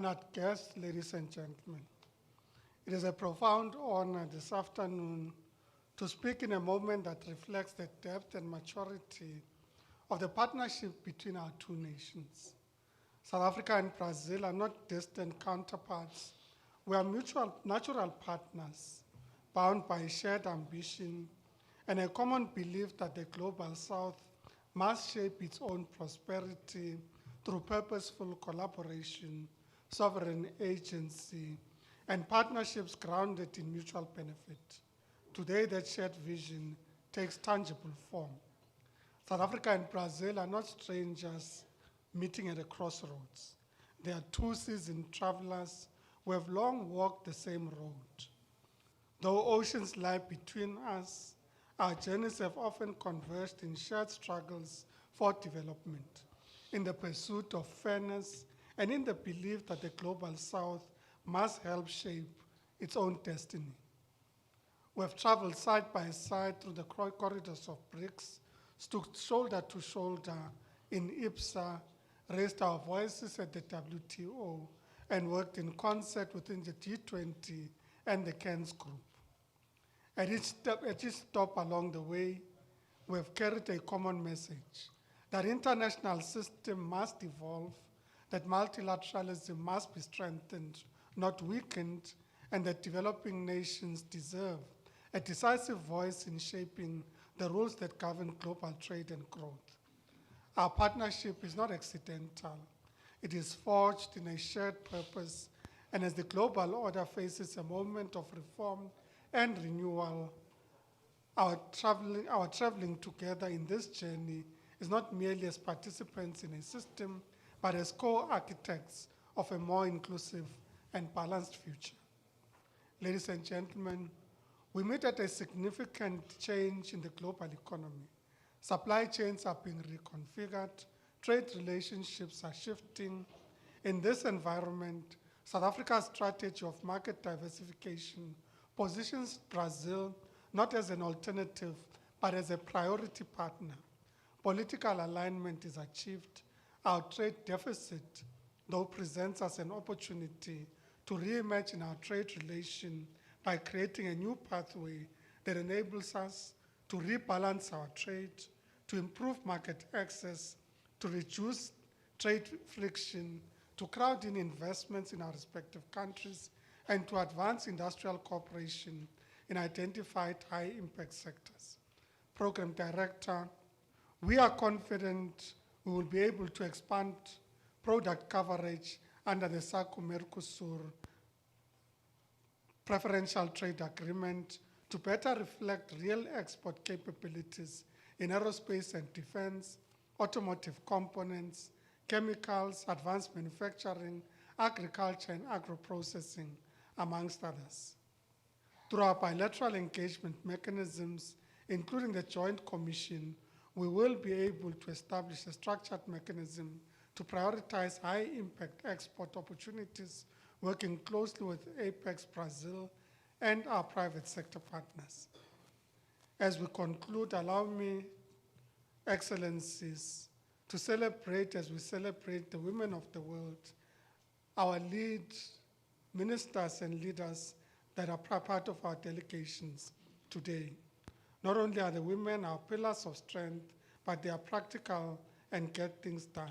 Honored guests, ladies and gentlemen, it is a profound honor this afternoon to speak in a moment that reflects the depth and maturity of the partnership between our two nations. South Africa and Brazil are not distant counterparts. We are mutual natural partners, bound by a shared ambition and a common belief that the Global South must shape its own prosperity through purposeful collaboration, sovereign agency, and partnerships grounded in mutual benefit. Today, that shared vision takes tangible form. South Africa and Brazil are not strangers meeting at a crossroads. They are two seasoned travelers who have long walked the same road. Though oceans lie between us, our journeys have often converged in shared struggles for development, in the pursuit of fairness, and in the belief that the Global South must help shape its own destiny. We have traveled side by side through the corridors of BRICS, stood shoulder to shoulder in IPSA, raised our voices at the WTO, and worked in concert within the G20 and the Cairns Group. At each stop along the way, we have carried a common message that international system must evolve, that multilateralism must be strengthened, not weakened, and that developing nations deserve a decisive voice in shaping the rules that govern global trade and growth. Our partnership is not accidental. It is forged in a shared purpose, and as the global order faces a moment of reform and renewal, our traveling together in this journey is not merely as participants in a system, but as co-architects of a more inclusive and balanced future. Ladies and gentlemen, we meet at a significant change in the global economy. Supply chains are being reconfigured, trade relationships are shifting. In this environment, South Africa's strategy of market diversification positions Brazil not as an alternative, but as a priority partner. Political alignment is achieved. Our trade deficit, though, presents us an opportunity to reimagine our trade relation by creating a new pathway that enables us to rebalance our trade, to improve market access, to reduce trade friction, to crowd in investments in our respective countries, and to advance industrial cooperation in identified high-impact sectors. Program Director, we are confident we will be able to expand product coverage under the SACU-Mercosur Preferential Trade Agreement to better reflect real export capabilities in aerospace and defense, automotive components, chemicals, advanced manufacturing, agriculture, and agro-processing, amongst others. Through our bilateral engagement mechanisms, including the Joint Commission, we will be able to establish a structured mechanism to prioritize high-impact export opportunities, working closely with Apex Brazil and our private sector partners. As we conclude, allow me, Excellencies, to celebrate as we celebrate the women of the world, our lead ministers and leaders that are part of our delegations today. Not only are the women our pillars of strength, but they are practical and get things done.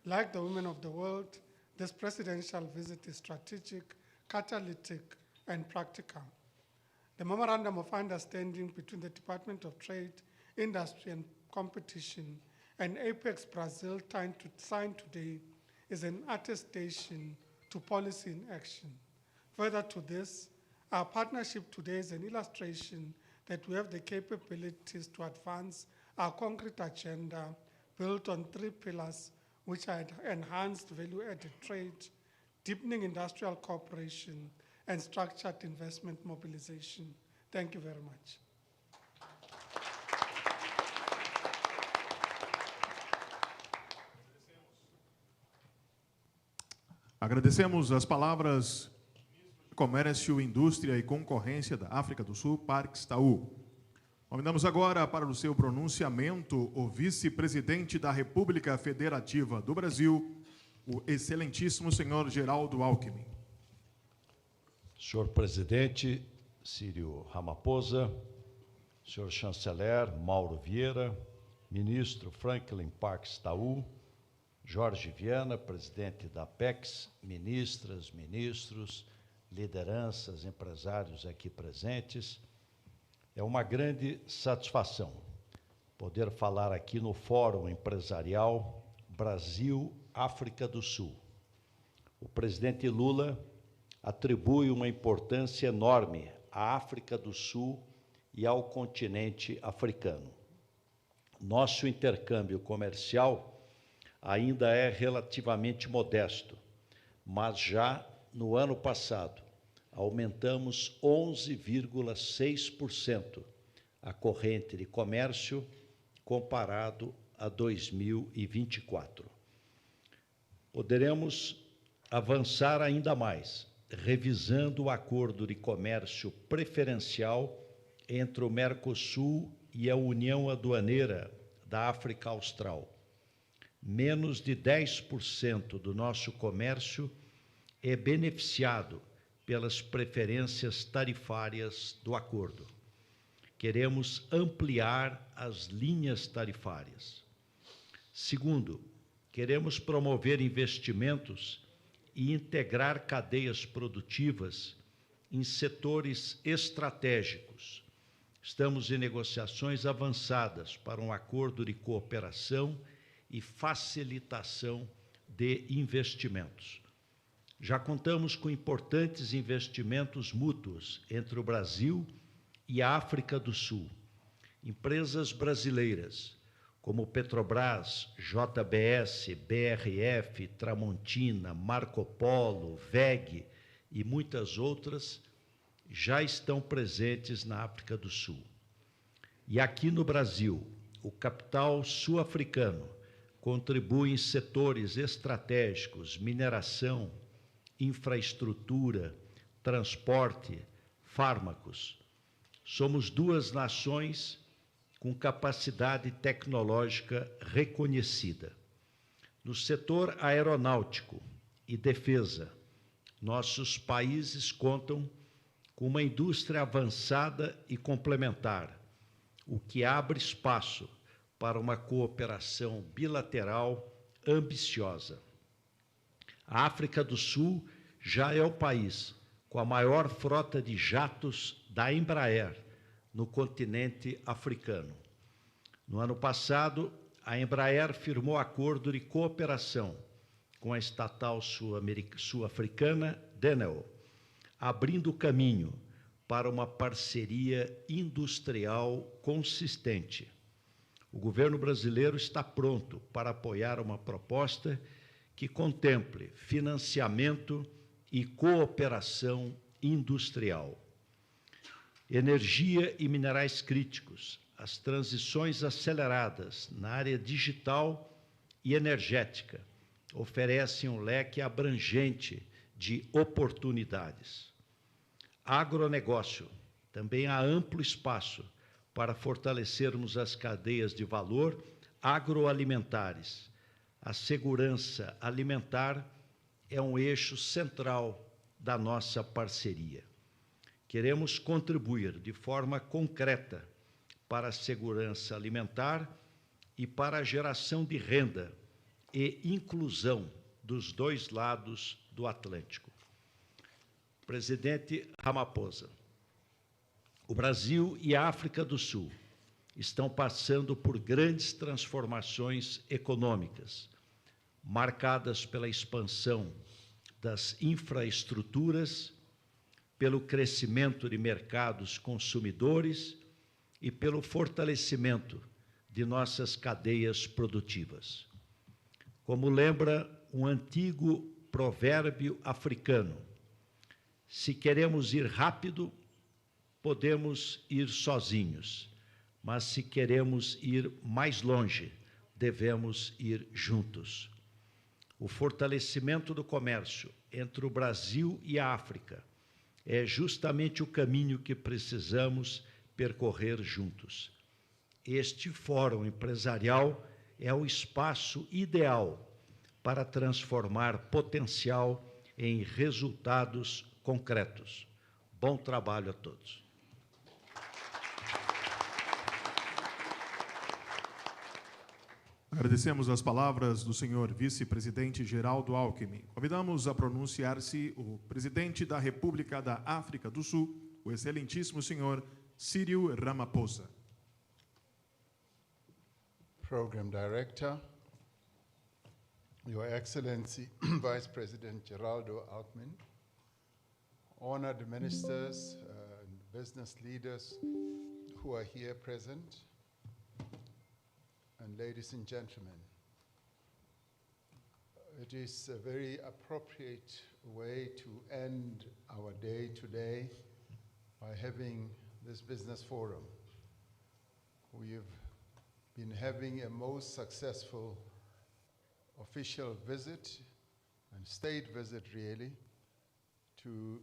Like the women of the world, this presidential visit is strategic, catalytic, and practical. The Memorandum of Understanding between the Department of Trade, Industry, and Competition and Apex Brazil signed today is an attestation to policy in action. Further to this, our partnership today is an illustration that we have the capabilities to advance our concrete agenda built on three pillars, which are enhanced value-added trade, deepening industrial cooperation, and structured investment mobilization. Thank you very much. Agradecemos as palavras do Comércio, Indústria e Concorrência da África do Sul, Parks Tau. Convidamos agora para o seu pronunciamento o vice-presidente da República Federativa do Brasil, o excelentíssimo senhor Geraldo Alckmin. Senhor presidente Círio Ramaphosa, senhor chanceler Mauro Vieira, ministro Franklin Parks Taú, Jorge Viana, presidente da Apex, ministras, ministros, lideranças, empresários aqui presentes. É uma grande satisfação poder falar aqui no Fórum Empresarial Brasil-África do Sul. O presidente Lula atribui uma importância enorme à África do Sul e ao continente africano. Nosso intercâmbio comercial ainda é relativamente modesto, mas já no ano passado aumentamos 11,6% a corrente de comércio comparado a 2024. Poderemos avançar ainda mais, revisando o acordo de comércio preferencial entre o Mercosul e a União Aduaneira da África Austral. Menos de 10% do nosso comércio é beneficiado pelas preferências tarifárias do acordo. Queremos ampliar as linhas tarifárias. Segundo, queremos promover investimentos e integrar cadeias produtivas em setores estratégicos. Estamos em negociações avançadas para um acordo de cooperação e facilitação de investimentos. Já contamos com importantes investimentos mútuos entre o Brasil e a África do Sul. Empresas brasileiras, como Petrobras, JBS, BRF, Tramontina, Marco Polo, VEG e muitas outras, já estão presentes na África do Sul. E aqui no Brasil, o capital sul-africano contribui em setores estratégicos, mineração, infraestrutura, transporte, fármacos. Somos duas nações com capacidade tecnológica reconhecida. No setor aeronáutico e defesa, nossos países contam com uma indústria avançada e complementar, o que abre espaço para uma cooperação bilateral ambiciosa. A África do Sul já é o país com a maior frota de jatos da Embraer no continente africano. No ano passado, a Embraer firmou acordo de cooperação com a estatal sul-africana Denel, abrindo caminho para uma parceria industrial consistente. O governo brasileiro está pronto para apoiar uma proposta que contemple financiamento e cooperação industrial. Energia e minerais críticos, as transições aceleradas na área digital e energética oferecem um leque abrangente de oportunidades. Agronegócio, também há amplo espaço para fortalecermos as cadeias de valor agroalimentares. A segurança alimentar é um eixo central da nossa parceria. Queremos contribuir de forma concreta para a segurança alimentar e para a geração de renda e inclusão dos dois lados do Atlântico. Presidente Ramaphosa, o Brasil e a África do Sul estão passando por grandes transformações econômicas, marcadas pela expansão das infraestruturas, pelo crescimento de mercados consumidores e pelo fortalecimento de nossas cadeias produtivas. Como lembra um antigo provérbio africano, se queremos ir rápido, podemos ir sozinhos, mas se queremos ir mais longe, devemos ir juntos. O fortalecimento do comércio entre o Brasil e a África é justamente o caminho que precisamos percorrer juntos. Este fórum empresarial é o espaço ideal para transformar potencial em resultados concretos. Bom trabalho a todos. Agradecemos as palavras do senhor vice-presidente Geraldo Alckmin. Convidamos a pronunciar-se o presidente da República da África do Sul, o excelentíssimo senhor Cyril Ramaphosa. Program Director, Your Excellency, Vice President Geraldo Alckmin, honored ministers and business leaders who are here present, and ladies and gentlemen, it is a very appropriate way to end our day today by having this business forum. We've been having a most successful official visit and state visit really to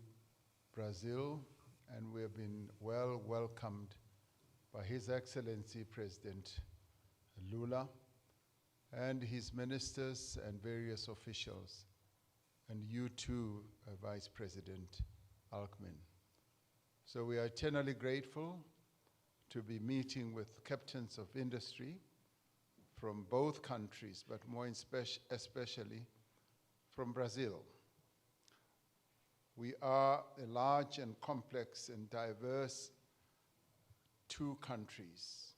Brazil, and we have been well welcomed by His Excellency President Lula and his ministers and various officials, and you too, Vice President Alckmin. So we are eternally grateful to be meeting with captains of industry from both countries, but more especially from Brazil. We are a large and complex and diverse two countries,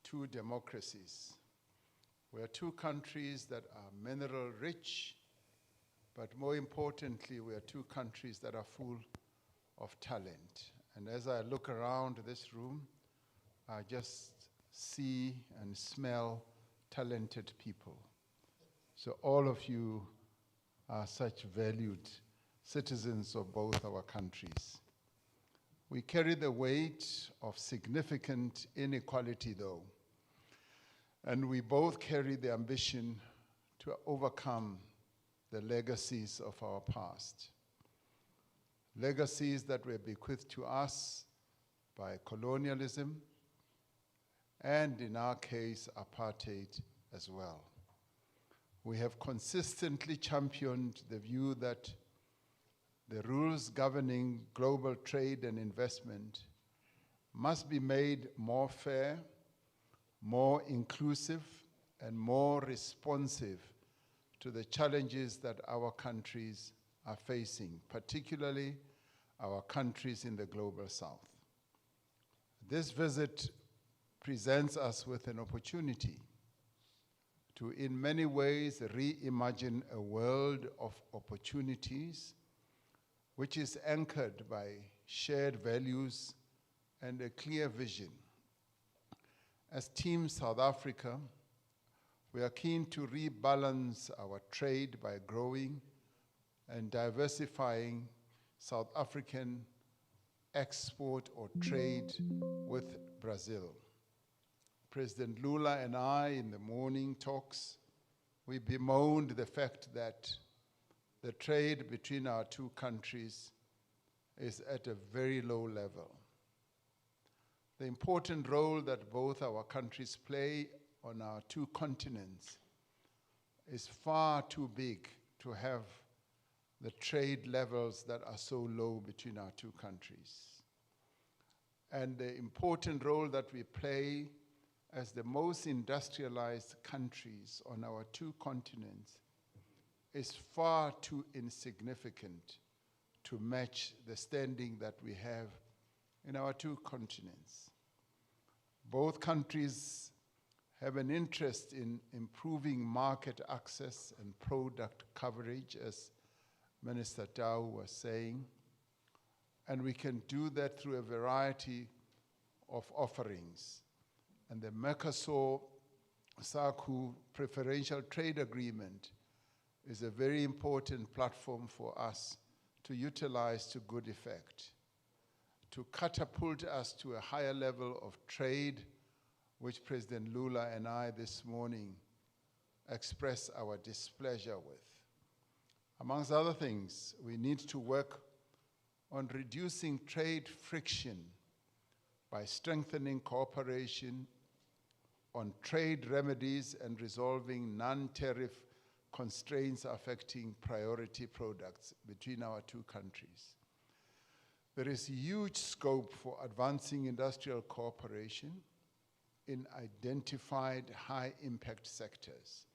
two democracies. We are two countries that are mineral rich, but more importantly, we are two countries that are full of talent. And as I look around this room, I just see and smell talented people. So all of you are such valued citizens of both our countries. We carry the weight of significant inequality, though, and we both carry the ambition to overcome the legacies of our past. Legacies that were bequeathed to us by colonialism, and in our case, apartheid as well. We have consistently championed the view that the rules governing global trade and investment must be made more fair, more inclusive, and more responsive to the challenges that our countries are facing, particularly our countries in the global south. This visit presents us with an opportunity to, in many ways, reimagine a world of opportunities which is anchored by shared values and a clear vision. As Team South Africa, we are keen to rebalance our trade by growing and diversifying South African export or trade with Brazil. President Lula and I, in the morning talks, we bemoaned the fact that the trade between our two countries is at a very low level. The important role that both our countries play on our two continents is far too big to have the trade levels that are so low between our two countries. And the important role that we play as the most industrialized countries on our two continents is far too insignificant to match the standing that we have in our two continents. Both countries have an interest in improving market access and product coverage, as Minister Tau was saying, and we can do that through a variety of offerings. And the Mercosur-SACU preferential trade agreement is a very important platform for us to utilize to good effect, to catapult us to a higher level of trade, which President Lula and I this morning expressed our displeasure with. Amongst other things, we need to work on reducing trade friction by strengthening cooperation on trade remedies and resolving non-tariff constraints affecting priority products between our two countries. There is huge scope for advancing industrial cooperation in identified high-impact sectors.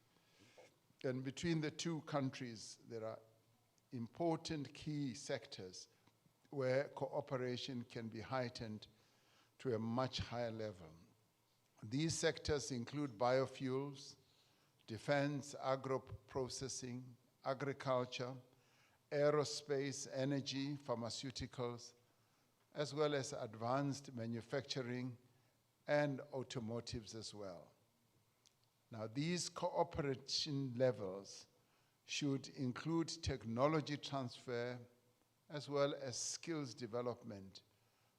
And between the two countries, there are important key sectors where cooperation can be heightened to a much higher level. These sectors include biofuels, defense, agro-processing, agriculture, aerospace, energy, pharmaceuticals, as well as advanced manufacturing and automotives as well. Now, these cooperation levels should include technology transfer as well as skills development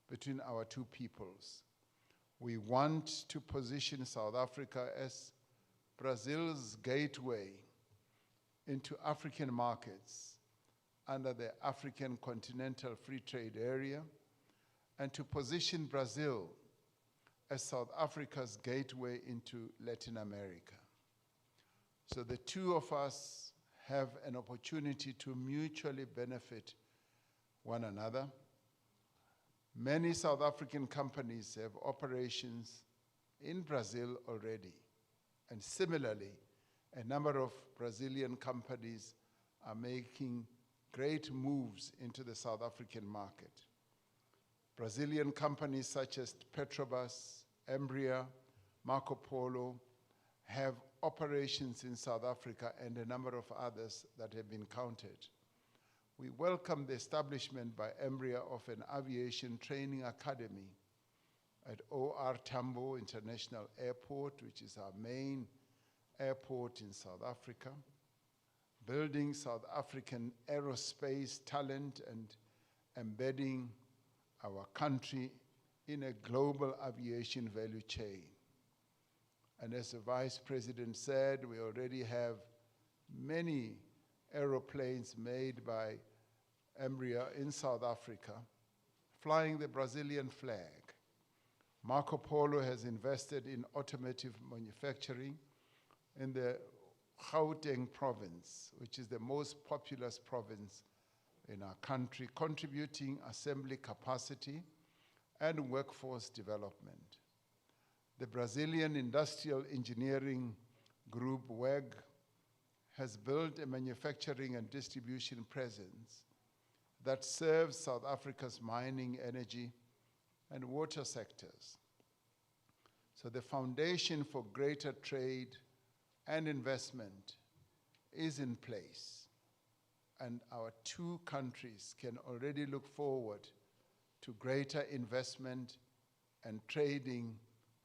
between our two peoples. We want to position South Africa as Brazil's gateway into African markets under the African Continental Free Trade Area, and to position Brazil as South Africa's gateway into Latin America. So the two of us have an opportunity to mutually benefit one another. Many South African companies have operations in Brazil already. And similarly, a number of Brazilian companies are making great moves into the South African market. Brazilian companies such as Petrobras, Embraer, Marco Polo have operations in South Africa and a number of others that have been counted. We welcome the establishment by Embraer of an aviation training academy at OR Tambo International Airport, which is our main airport in South Africa, building South African aerospace talent and embedding our country in a global aviation value chain. And as the Vice President said, we already have many aeroplanes made by Embraer in South Africa, flying the Brazilian flag. Marco Polo has invested in automotive manufacturing in the Gauteng province, which is the most populous province in our country, contributing assembly capacity and workforce development. The Brazilian Industrial Engineering Group, WEG, has built a manufacturing and distribution presence that serves South Africa's mining, energy, and water sectors. So the foundation for greater trade and investment is in place, and our two countries can already look forward to greater investment and trading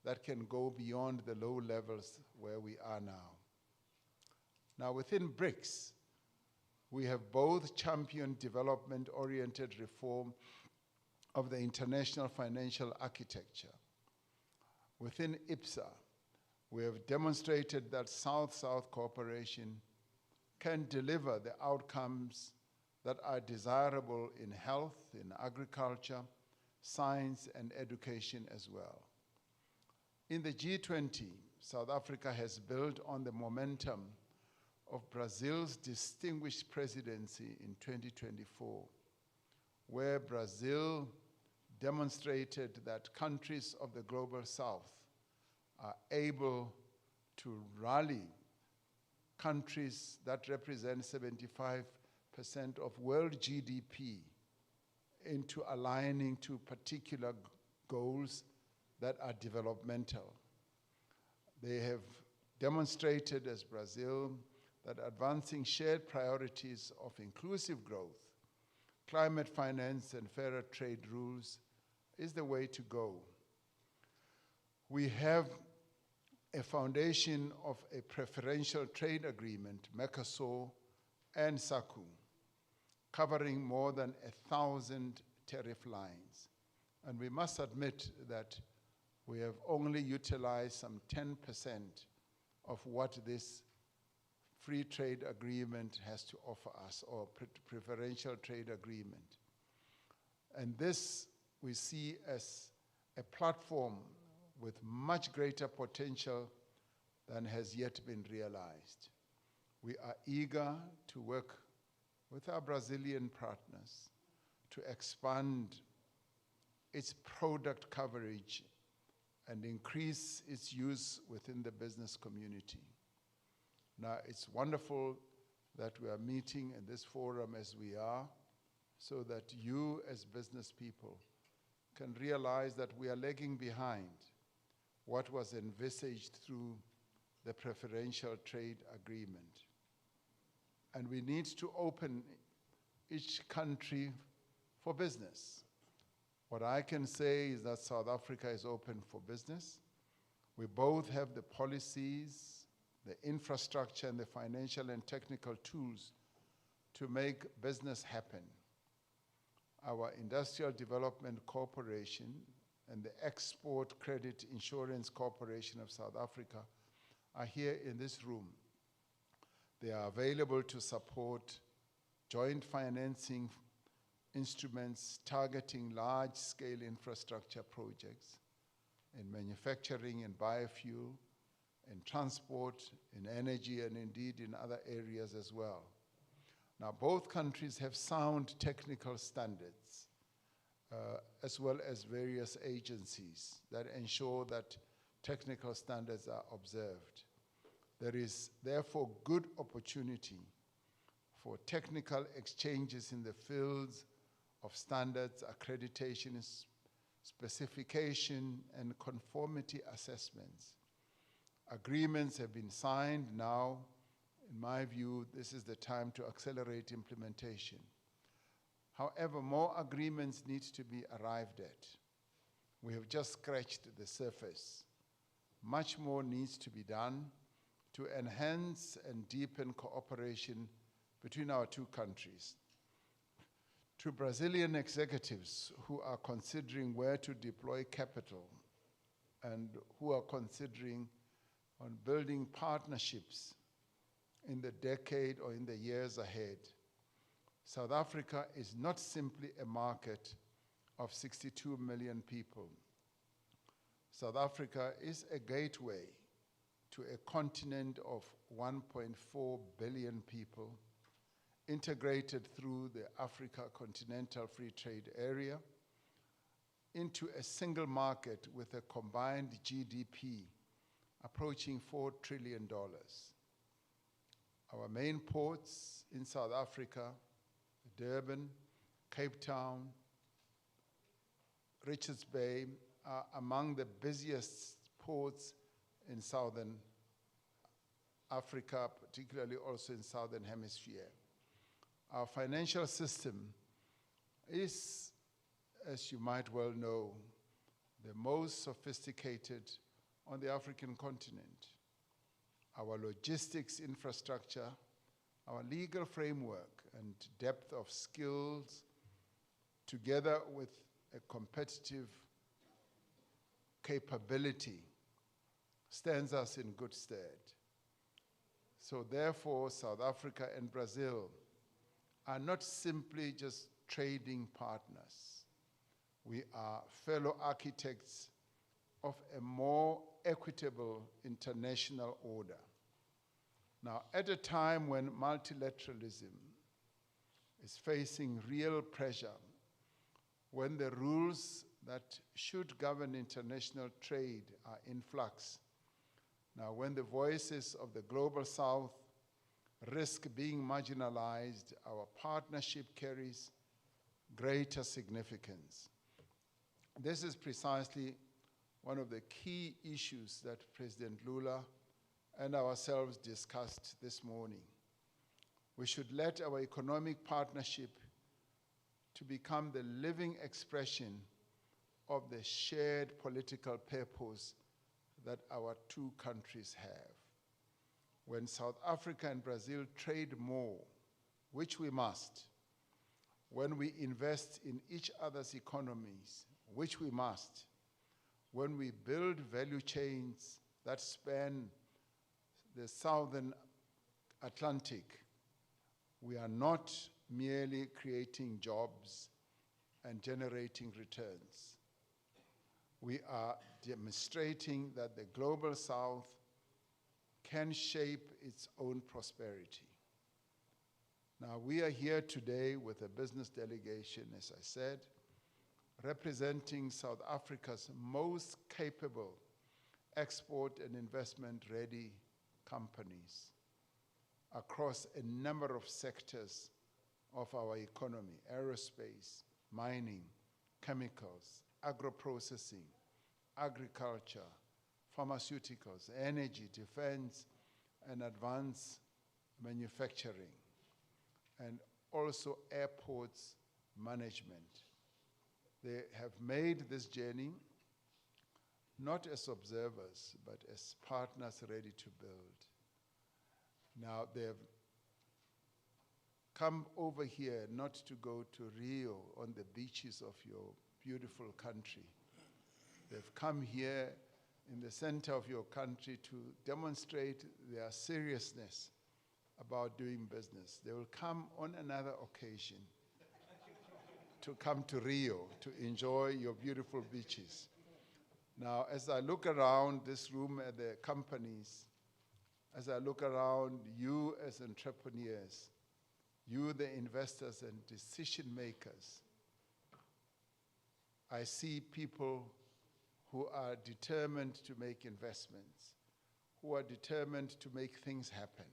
that can go beyond the low levels where we are now. Now, within BRICS, we have both championed development-oriented reform of the international financial architecture. Within IPSA, we have demonstrated that South-South cooperation can deliver the outcomes that are desirable in health, in agriculture, science, and education as well. In the G20, South Africa has built on the momentum of Brazil's distinguished presidency in 2024, where Brazil demonstrated that countries of the global south are able to rally countries that represent 75% of world GDP into aligning to particular goals that are developmental. They have demonstrated, as Brazil, that advancing shared priorities of inclusive growth, climate finance, and fairer trade rules is the way to go. We have a foundation of a preferential trade agreement, Mercosur and SACU, covering more than 1,000 tariff lines. And we must admit that we have only utilized some 10% of what this free trade agreement has to offer us, or preferential trade agreement. And this we see as a platform with much greater potential than has yet been realized. We are eager to work with our Brazilian partners to expand its product coverage and increase its use within the business community. Now, it's wonderful that we are meeting in this forum as we are, so that you as business people can realize that we are lagging behind what was envisaged through the preferential trade agreement. And we need to open each country for business. What I can say is that South Africa is open for business. We both have the policies, the infrastructure, and the financial and technical tools to make business happen. Our Industrial Development Corporation and the Export Credit Insurance Corporation of South Africa are here in this room. They are available to support joint financing instruments targeting large-scale infrastructure projects in manufacturing and biofuel, in transport, in energy, and indeed in other areas as well. Now, both countries have sound technical standards, as well as various agencies that ensure that technical standards are observed. There is therefore good opportunity for technical exchanges in the fields of standards, accreditation, specification, and conformity assessments. Agreements have been signed now. In my view, this is the time to accelerate implementation. However, more agreements need to be arrived at. We have just scratched the surface. Much more needs to be done to enhance and deepen cooperation between our two countries. To Brazilian executives who are considering where to deploy capital and who are considering on building partnerships in the decade or in the years ahead, South Africa is not simply a market of 62 million people. South Africa is a gateway to a continent of 1.4 billion people, integrated through the Africa Continental Free Trade Area into a single market with a combined GDP approaching $4 trillion. Our main ports in South Africa, Durban, Cape Town, Richards Bay, are among the busiest ports in Southern Africa, particularly also in Southern Hemisphere. Our financial system is, as you might well know, the most sophisticated on the African continent. Our logistics infrastructure, our legal framework, and depth of skills, together with a competitive capability, stands us in good stead. So therefore, South Africa and Brazil are not simply just trading partners. We are fellow architects of a more equitable international order. Now, at a time when multilateralism is facing real pressure, when the rules that should govern international trade are in flux, now when the voices of the global South risk being marginalized, our partnership carries greater significance. This is precisely one of the key issues that President Lula and ourselves discussed this morning. We should let our economic partnership to become the living expression of the shared political purpose that our two countries have. When South Africa and Brazil trade more, which we must, when we invest in each other's economies, which we must, when we build value chains that span the Southern Atlantic, we are not merely creating jobs and generating returns. We are demonstrating that the global South can shape its own prosperity. Now, we are here today with a business delegation, as I said, representing South Africa's most capable export and investment-ready companies across a number of sectors of our economy: aerospace, mining, chemicals, agro-processing, agriculture, pharmaceuticals, energy, defense, and advanced manufacturing, and also airports management. They have made this journey not as observers, but as partners ready to build. Now, they have come over here not to go to Rio on the beaches of your beautiful country. They've come here in the center of your country to demonstrate their seriousness about doing business. They will come on another occasion to come to Rio to enjoy your beautiful beaches. Now, as I look around this room at the companies, as I look around you as entrepreneurs, you the investors and decision makers, I see people who are determined to make investments, who are determined to make things happen.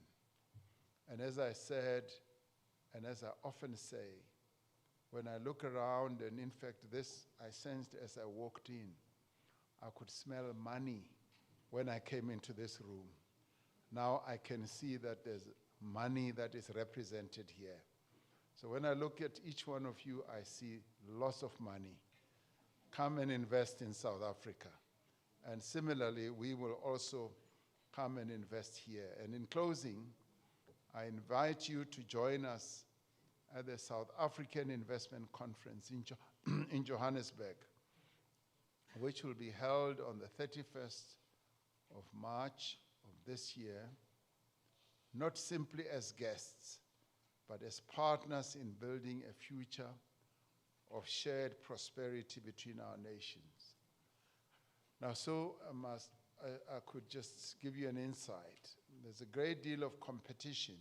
And as I said, and as I often say, when I look around, and in fact this I sensed as I walked in, I could smell money when I came into this room. Now I can see that there's money that is represented here. So when I look at each one of you, I see lots of money. Come and invest in South Africa. And similarly, we will also come and invest here. And in closing, I invite you to join us at the South African Investment Conference in Johannesburg, which will be held on the 31st of March of this year, not simply as guests, but as partners in building a future of shared prosperity between our nations. Now, so I could just give you an insight. There's a great deal of competition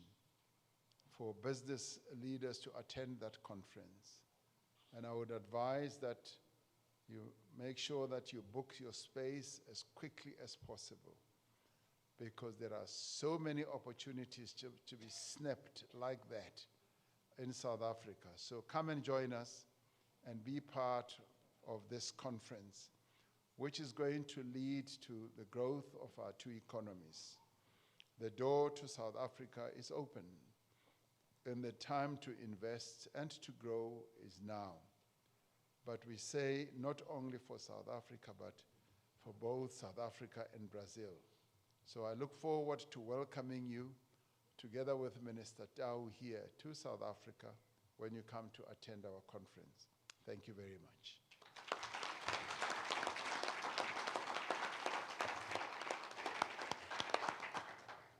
for business leaders to attend that conference. And I would advise that you make sure that you book your space as quickly as possible, because there are so many opportunities to be snapped like that in South Africa. So come and join us and be part of this conference, which is going to lead to the growth of our two economies. The door to South Africa is open, and the time to invest and to grow is now. But we say not only for South Africa, but for both South Africa and Brazil. So I look forward to welcoming you, together with Minister Tau here, to South Africa when you come to attend our conference. Thank you very much.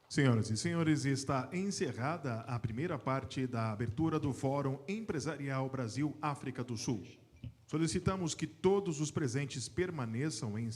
Senhoras e senhores, está encerrada a primeira parte da abertura do Fórum Empresarial Brasil-África do Sul. Solicitamos que todos os presentes permaneçam em